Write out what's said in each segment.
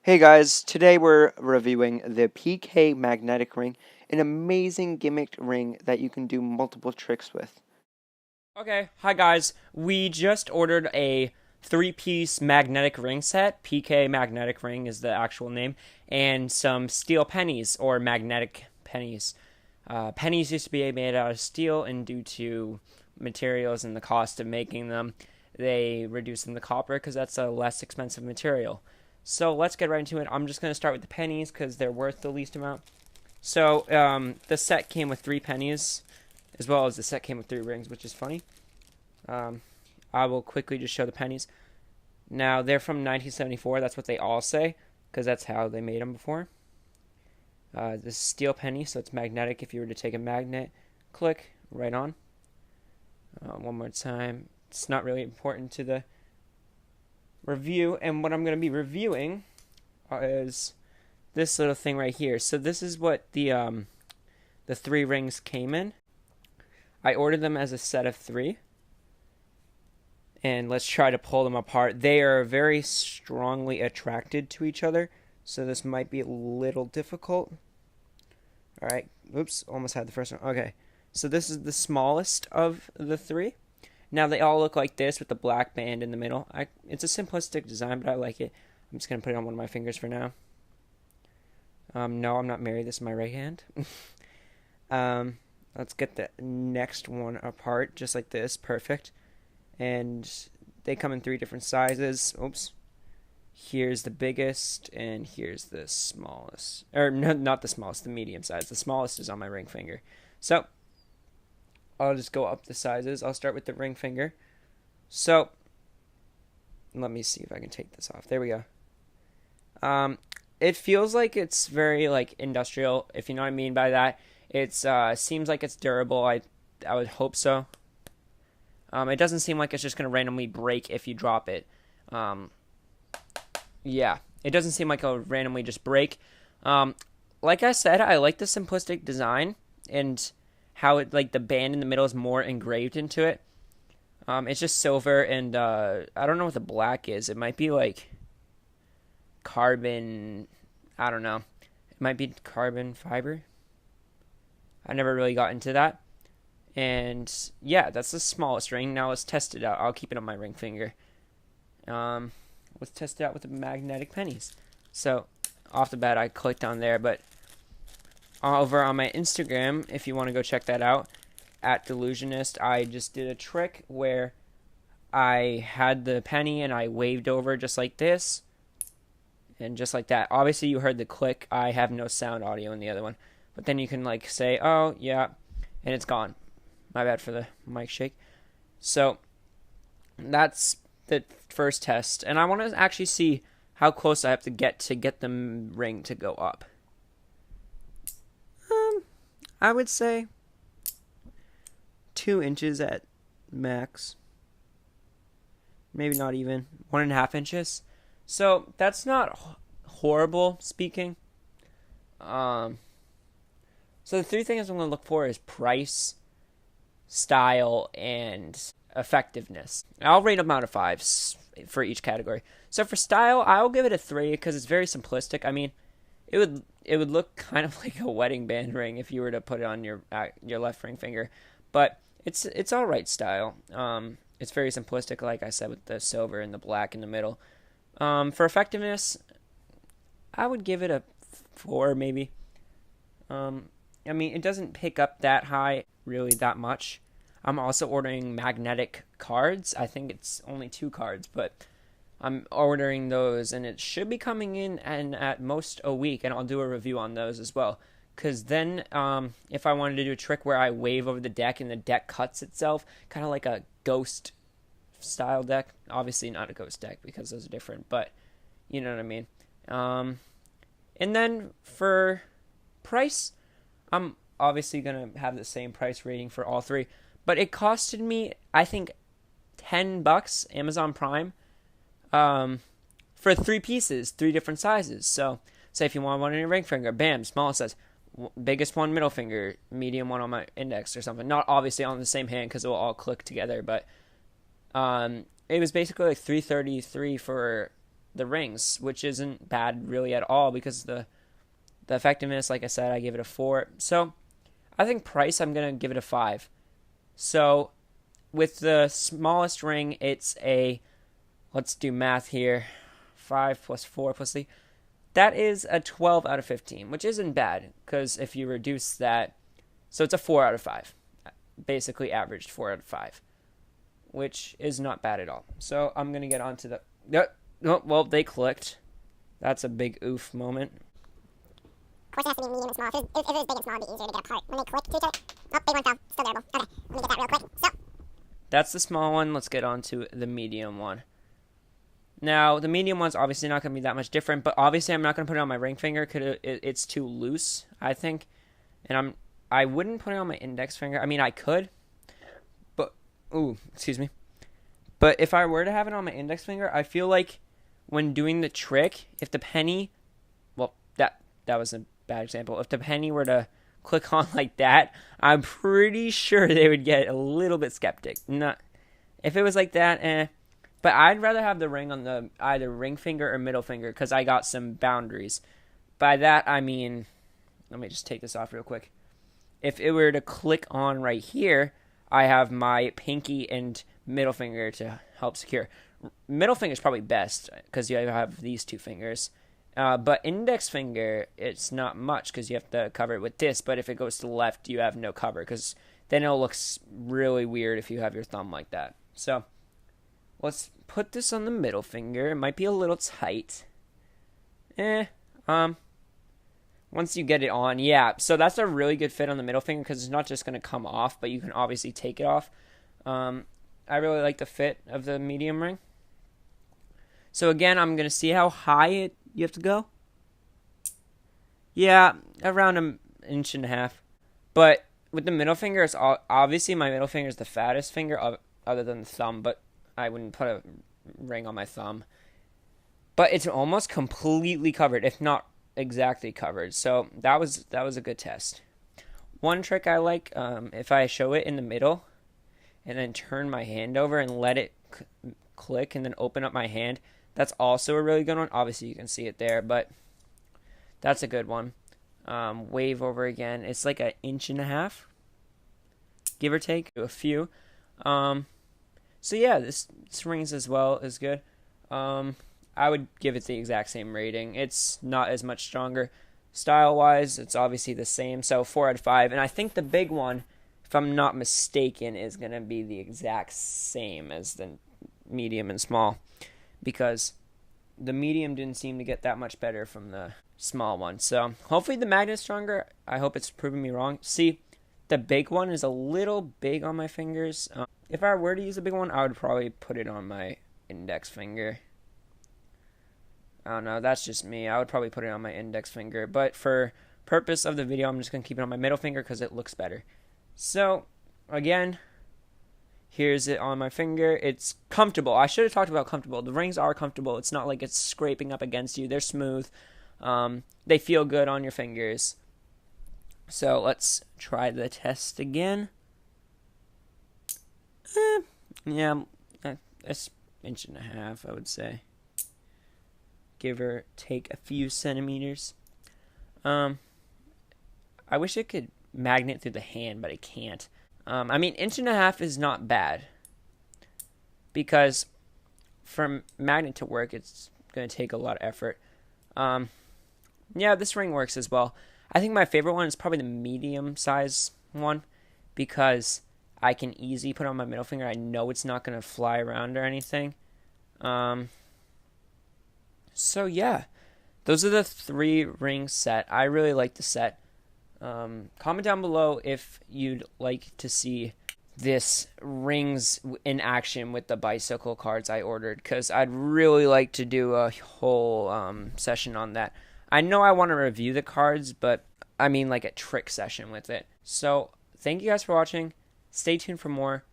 Hey guys, today we're reviewing the PK magnetic ring, an amazing gimmicked ring that you can do multiple tricks with. Okay, hi guys. We just ordered a three-piece magnetic ring set. PK magnetic ring is the actual name, and some steel pennies or magnetic pennies. Pennies used to be made out of steel, and due to materials and the cost of making them, they reduced them to copper because that's a less expensive material. So let's get right into it. I'm just going to start with the pennies because they're worth the least amount. So the set came with three pennies, as well as the set came with three rings, which is funny. Um, I will quickly just show the pennies. Now, they're from 1974. That's what they all say, because that's how they made them before. This is steel penny, so it's magnetic. If you were to take a magnet, click right on. One more time. It's not really important to the review. And what I'm going to be reviewing is this little thing right here. So this is what the three rings came in. I ordered them as a set of three. And let's try to pull them apart. They are very strongly attracted to each other, so this might be a little difficult. All right, oops, almost had the first one. Okay, so this is the smallest of the three. Now they all look like this with the black band in the middle. It's a simplistic design, but I like it. I'm just gonna put it on one of my fingers for now. No, I'm not married. This is my right hand. um, let's get the next one apart, just like this. Perfect. And they come in three different sizes. Oops. Here's the biggest, and here's the smallest. Or no, not the smallest, the medium size. The smallest is on my ring finger. So I'll just go up the sizes. I'll start with the ring finger. So let me see if I can take this off. There we go. It feels like it's very like industrial, if you know what I mean by that. It's seems like it's durable. I would hope so. It doesn't seem like it's just going to randomly break if you drop it. Um, yeah, it doesn't seem like it'll randomly just break. Like I said, I like the simplistic design and how it like the band in the middle is more engraved into it. It's just silver and I don't know what the black is. It might be like carbon. I don't know. It might be carbon fiber. I never really got into that. And yeah, that's the smallest ring. Now let's test it out. I'll keep it on my ring finger. Um, let's test it out with the magnetic pennies. So off the bat, I clicked on there, but over on my Instagram, if you want to go check that out, at Delusionist, I just did a trick where I had the penny and I waved over just like this, and just like that. Obviously, you heard the click. I have no sound audio in the other one, but then you can like say, "Oh yeah," and it's gone. My bad for the mic shake. So that's the first test, and I want to actually see how close I have to get the ring to go up. I would say 2 inches at max, maybe not even 1.5 inches. So that's not horrible speaking. Um, so the three things I'm going to look for is price, style, and effectiveness. I'll rate them out of fives for each category. So for style, I'll give it a 3 because it's very simplistic. I mean, it would look kind of like a wedding band ring if you were to put it on your left ring finger, but it's all right style. It's very simplistic, like I said, with the silver and the black in the middle. For effectiveness, I would give it a 4 maybe. I mean, it doesn't pick up that high, really, that much. I'm also ordering magnetic cards. I think it's only 2 cards, but I'm ordering those, and it should be coming in and at most a week, and I'll do a review on those as well. Because then, if I wanted to do a trick where I wave over the deck and the deck cuts itself, kind of like a ghost style deck. Obviously, not a ghost deck because those are different, but you know what I mean. And then for price, I'm obviously going to have the same price rating for all three, but it costed me, I think, $10 Amazon Prime for 3 pieces, 3 different sizes. So, say if you want one on your ring finger, bam, smallest size, biggest one middle finger, medium one on my index or something. Not obviously on the same hand because it will all click together, but it was basically like $333 for the rings, which isn't bad really at all because the effectiveness, like I said, I give it a 4. So I think price, I'm going to give it a 5. So with the smallest ring, it's a, let's do math here, 5 plus 4 plus 3. That is a 12 out of 15, which isn't bad because if you reduce that, so it's a 4 out of 5. Basically averaged 4 out of 5, which is not bad at all. So I'm going to get on to the, oh, well, they clicked. That's a big oof moment. Of course, it has to be medium and small. If it was big and small, it'd be easier to get apart when they click to each other. Oh, big one fell. Still durable. Okay, let me get that real quick. So, That's the small one. Let's get on to the medium one. Now, the medium one's obviously not going to be that much different, but obviously I'm not going to put it on my ring finger because it's too loose, I think. And I wouldn't put it on my index finger. I mean, I could, but, excuse me. But if I were to have it on my index finger, I feel like when doing the trick, if the penny, well, that was a bad example. If the penny were to click on like that, I'm pretty sure they would get a little bit skeptic. Not if it was like that, But I'd rather have the ring on the either ring finger or middle finger because I got some boundaries. By that I mean, let me just take this off real quick. If it were to click on right here, I have my pinky and middle finger to help secure. Middle finger is probably best because you have these two fingers. But index finger, it's not much because you have to cover it with this. But if it goes to the left, you have no cover because then it'll look really weird if you have your thumb like that. So let's put this on the middle finger. It might be a little tight. Once you get it on, yeah. So that's a really good fit on the middle finger because it's not just going to come off, but you can obviously take it off. I really like the fit of the medium ring. So again, I'm going to see how high you have to go. Yeah, around an inch and a half. But with the middle finger, it's obviously my middle finger is the fattest finger other than the thumb, but I wouldn't put a ring on my thumb. But it's almost completely covered, if not exactly covered. So that was a good test. One trick I like, if I show it in the middle and then turn my hand over and let it click and then open up my hand, that's also a really good one. Obviously you can see it there, but that's a good one. Wave over again. It's like an inch and a half, give or take a few. So yeah, this rings as well is good. I would give it the exact same rating. It's not as much stronger. Style-wise, it's obviously the same, so 4 out of 5. And I think the big one, if I'm not mistaken, is going to be the exact same as the medium and small. Because the medium didn't seem to get that much better from the small one. So hopefully the magnet's stronger. I hope it's proving me wrong. See, the big one is a little big on my fingers. If I were to use the big one, I would probably put it on my index finger. I don't know, that's just me. I would probably put it on my index finger. But for purpose of the video, I'm just going to keep it on my middle finger because it looks better. So, again, here's it on my finger. It's comfortable. I should have talked about comfortable. The rings are comfortable. It's not like it's scraping up against you. They're smooth. They feel good on your fingers. So, let's try the test again. Yeah, it's an inch and a half, I would say. Give or take a few centimeters. I wish it could magnet through the hand, but it can't. I mean, inch and a half is not bad. Because for magnet to work, it's going to take a lot of effort. Yeah, this ring works as well. I think my favorite one is probably the medium size one. Because I can easily put it on my middle finger. I know it's not going to fly around or anything. So yeah, those are the 3 ring set. I really like the set. Comment down below if you'd like to see this rings in action with the bicycle cards I ordered, because I'd really like to do a whole session on that. I know I want to review the cards, but I mean like a trick session with it. So thank you guys for watching. Stay tuned for more.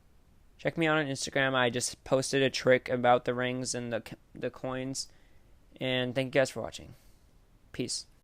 Check me out on Instagram. I just posted a trick about the rings and the coins. And thank you guys for watching. Peace.